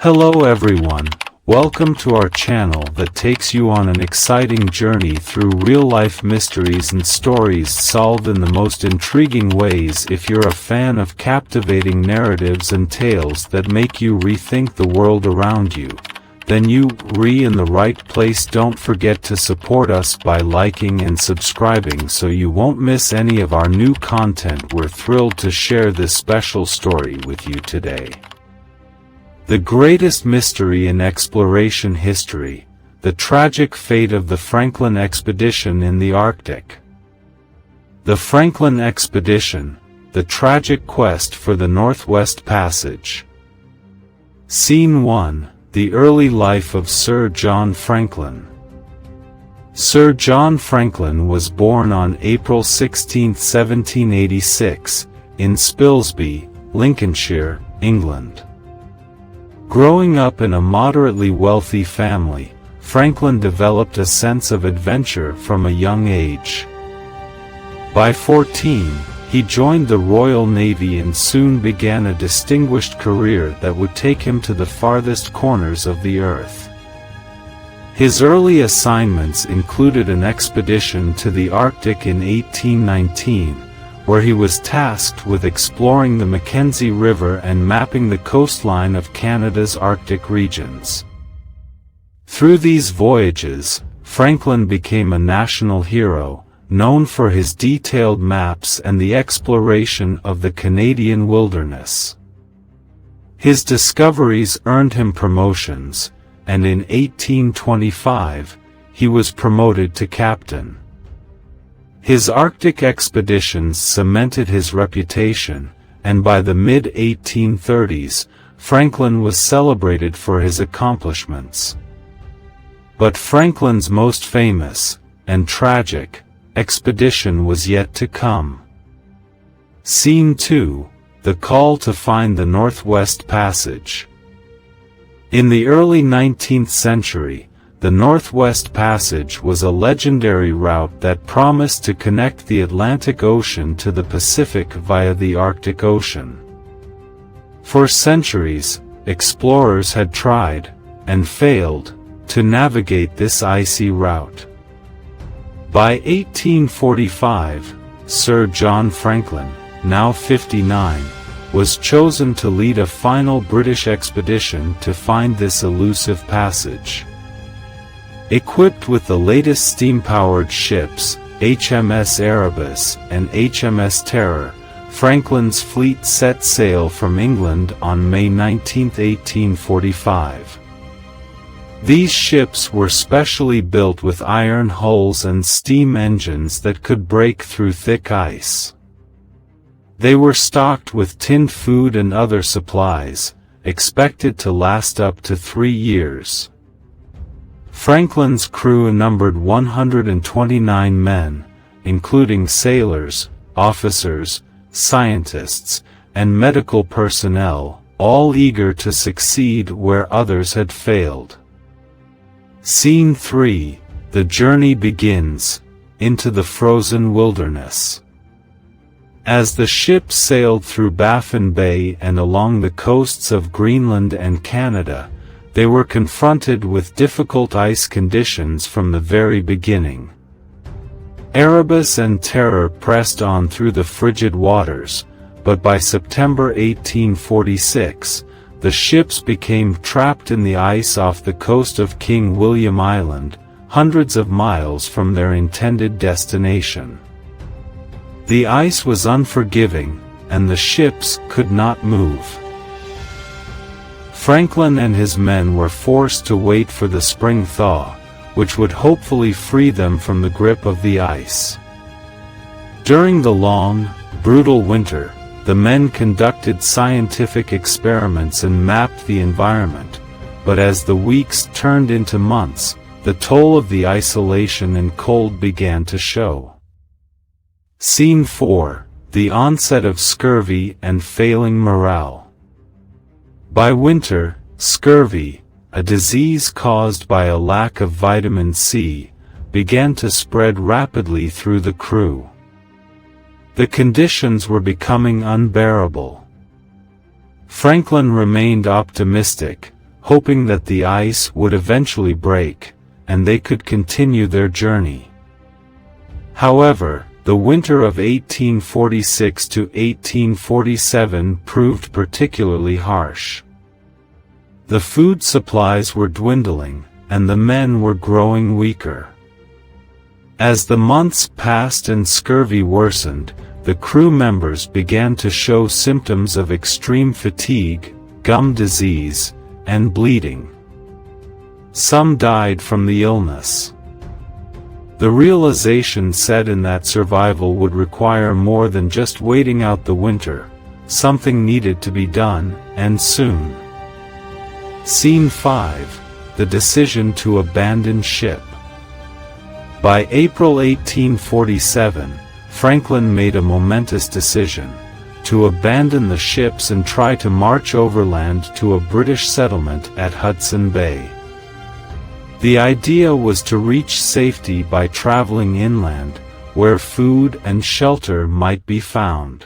Hello everyone, welcome to our channel that takes you on an exciting journey through real-life mysteries and stories solved in the most intriguing ways. If you're a fan of captivating narratives and tales that make you rethink the world around you, then you're in the right place. Don't forget to support us by liking and subscribing so you won't miss any of our new content. We're thrilled to share this special story with you today. The greatest mystery in exploration history, the tragic fate of the Franklin expedition in the Arctic. The Franklin expedition, the tragic quest for the Northwest Passage. Scene 1, the early life of Sir John Franklin. Sir John Franklin was born on April 16, 1786, in Spilsby, Lincolnshire, England. Growing up in a moderately wealthy family, Franklin developed a sense of adventure from a young age. By 14, he joined the Royal Navy and soon began a distinguished career that would take him to the farthest corners of the earth. His early assignments included an expedition to the Arctic in 1819, where he was tasked with exploring the Mackenzie River and mapping the coastline of Canada's Arctic regions. Through these voyages, Franklin became a national hero, known for his detailed maps and the exploration of the Canadian wilderness. His discoveries earned him promotions, and in 1825, he was promoted to captain. His Arctic expeditions cemented his reputation, and by the mid-1830s, Franklin was celebrated for his accomplishments. But Franklin's most famous, and tragic, expedition was yet to come. Scene 2, the call to find the Northwest Passage. In the early 19th century, the Northwest Passage was a legendary route that promised to connect the Atlantic Ocean to the Pacific via the Arctic Ocean. For centuries, explorers had tried, and failed, to navigate this icy route. By 1845, Sir John Franklin, now 59, was chosen to lead a final British expedition to find this elusive passage. Equipped with the latest steam-powered ships, HMS Erebus and HMS Terror, Franklin's fleet set sail from England on May 19, 1845. These ships were specially built with iron hulls and steam engines that could break through thick ice. They were stocked with tinned food and other supplies, expected to last up to 3 years. Franklin's crew numbered 129 men, including sailors, officers, scientists, and medical personnel, all eager to succeed where others had failed. Scene 3, the journey begins, into the frozen wilderness. As the ship sailed through Baffin Bay and along the coasts of Greenland and Canada, they were confronted with difficult ice conditions from the very beginning. Erebus and Terror pressed on through the frigid waters, but by September 1846, the ships became trapped in the ice off the coast of King William Island, hundreds of miles from their intended destination. The ice was unforgiving, and the ships could not move. Franklin and his men were forced to wait for the spring thaw, which would hopefully free them from the grip of the ice. During the long, brutal winter, the men conducted scientific experiments and mapped the environment, but as the weeks turned into months, the toll of the isolation and cold began to show. Scene 4, the onset of scurvy and failing morale. By winter, scurvy, a disease caused by a lack of vitamin C, began to spread rapidly through the crew. The conditions were becoming unbearable. Franklin remained optimistic, hoping that the ice would eventually break, and they could continue their journey. However, the winter of 1846 to 1847 proved particularly harsh. The food supplies were dwindling, and the men were growing weaker. As the months passed and scurvy worsened, the crew members began to show symptoms of extreme fatigue, gum disease, and bleeding. Some died from the illness. The realization set in that survival would require more than just waiting out the winter. Something needed to be done, and soon. Scene 5. The decision to abandon ship. By April 1847, Franklin made a momentous decision: to abandon the ships and try to march overland to a British settlement at Hudson Bay. The idea was to reach safety by traveling inland, where food and shelter might be found.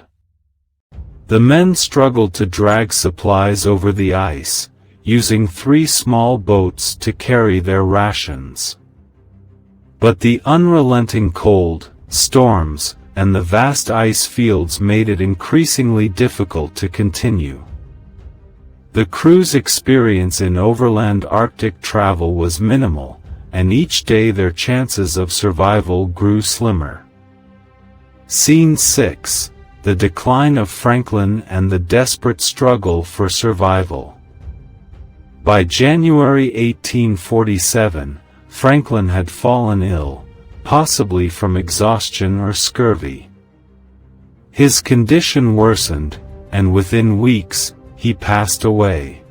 The men struggled to drag supplies over the ice, using 3 small boats to carry their rations. But the unrelenting cold, storms, and the vast ice fields made it increasingly difficult to continue. The crew's experience in overland Arctic travel was minimal, and each day their chances of survival grew slimmer. Scene 6. The decline of Franklin and the desperate struggle for survival. By January 1847, Franklin had fallen ill, possibly from exhaustion or scurvy. His condition worsened, and within weeks, he passed away.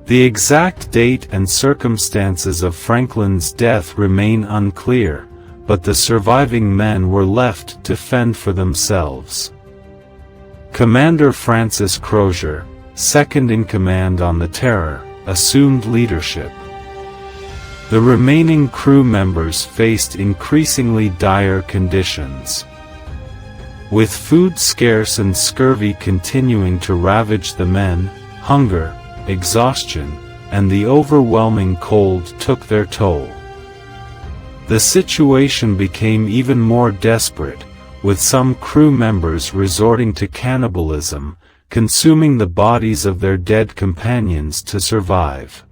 The exact date and circumstances of Franklin's death remain unclear, but the surviving men were left to fend for themselves. Commander Francis Crozier, second in command on the Terror, assumed leadership. The remaining crew members faced increasingly dire conditions. With food scarce and scurvy continuing to ravage the men, hunger, exhaustion, and the overwhelming cold took their toll. The situation became even more desperate, with some crew members resorting to cannibalism, consuming the bodies of their dead companions to survive.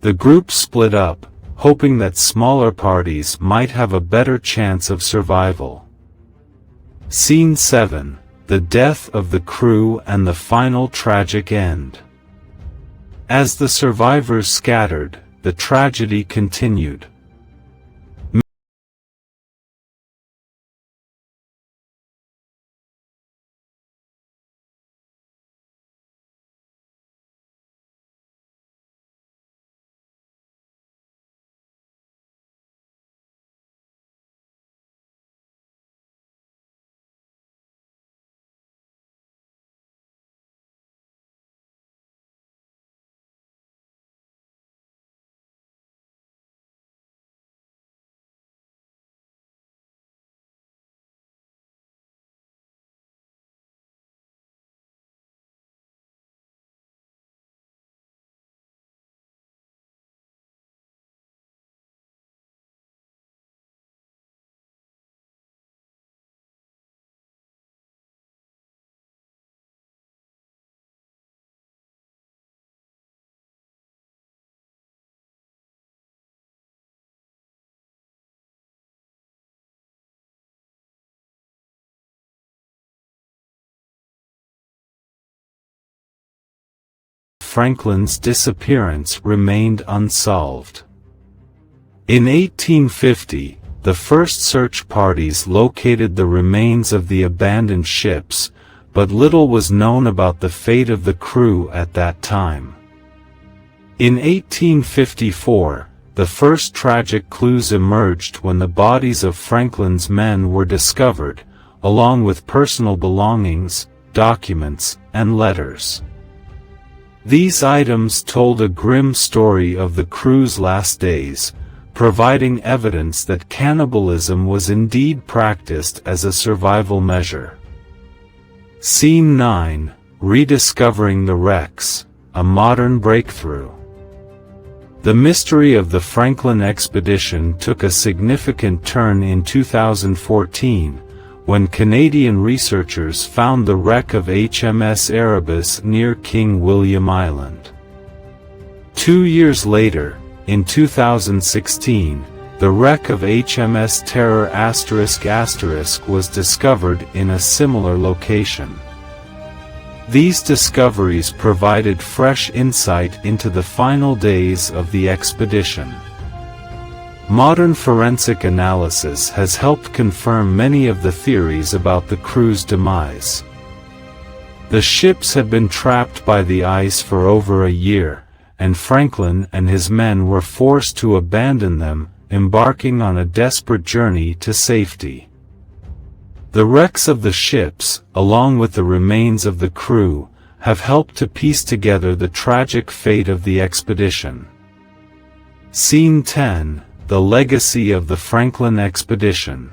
The group split up, hoping that smaller parties might have a better chance of survival. Scene 7. The death of the crew and the final tragic end. As the survivors scattered, the tragedy continued. Franklin's disappearance remained unsolved. In 1850, the first search parties located the remains of the abandoned ships, but little was known about the fate of the crew at that time. In 1854, the first tragic clues emerged when the bodies of Franklin's men were discovered, along with personal belongings, documents, and letters. These items told a grim story of the crew's last days, providing evidence that cannibalism was indeed practiced as a survival measure. Scene 9. Rediscovering the wrecks. a modern breakthrough. The mystery of the Franklin expedition took a significant turn in 2014, when Canadian researchers found the wreck of HMS Erebus near King William Island. 2 years later, in 2016, the wreck of HMS Terror *** was discovered in a similar location. These discoveries provided fresh insight into the final days of the expedition. Modern forensic analysis has helped confirm many of the theories about the crew's demise. The ships had been trapped by the ice for over a year, and Franklin and his men were forced to abandon them, embarking on a desperate journey to safety. The wrecks of the ships, along with the remains of the crew, have helped to piece together the tragic fate of the expedition. Scene 10: The Legacy of the Franklin Expedition.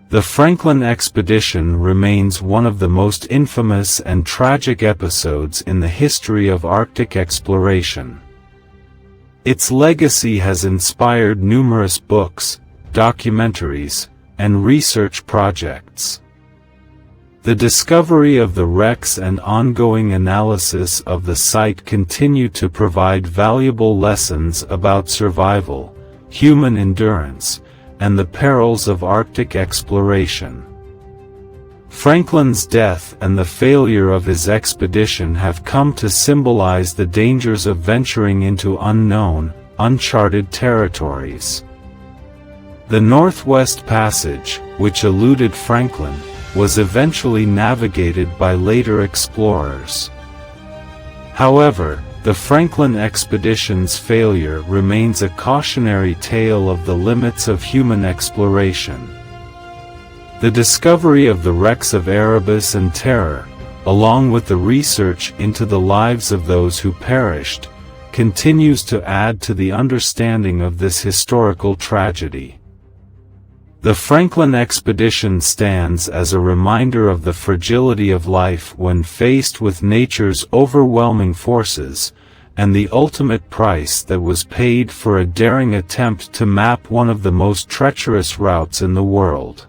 The Franklin expedition remains one of the most infamous and tragic episodes in the history of Arctic exploration. Its legacy has inspired numerous books, documentaries, and research projects. The discovery of the wrecks and ongoing analysis of the site continue to provide valuable lessons about survival, human endurance, and the perils of Arctic exploration. Franklin's death and the failure of his expedition have come to symbolize the dangers of venturing into unknown, uncharted territories. The Northwest Passage, which eluded Franklin, was eventually navigated by later explorers. However, the Franklin expedition's failure remains a cautionary tale of the limits of human exploration. The discovery of the wrecks of Erebus and Terror, along with the research into the lives of those who perished, continues to add to the understanding of this historical tragedy. The Franklin expedition stands as a reminder of the fragility of life when faced with nature's overwhelming forces, and the ultimate price that was paid for a daring attempt to map one of the most treacherous routes in the world.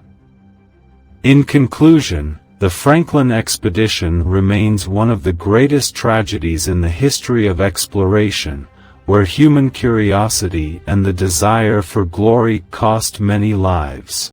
In conclusion, the Franklin expedition remains one of the greatest tragedies in the history of exploration, where human curiosity and the desire for glory cost many lives.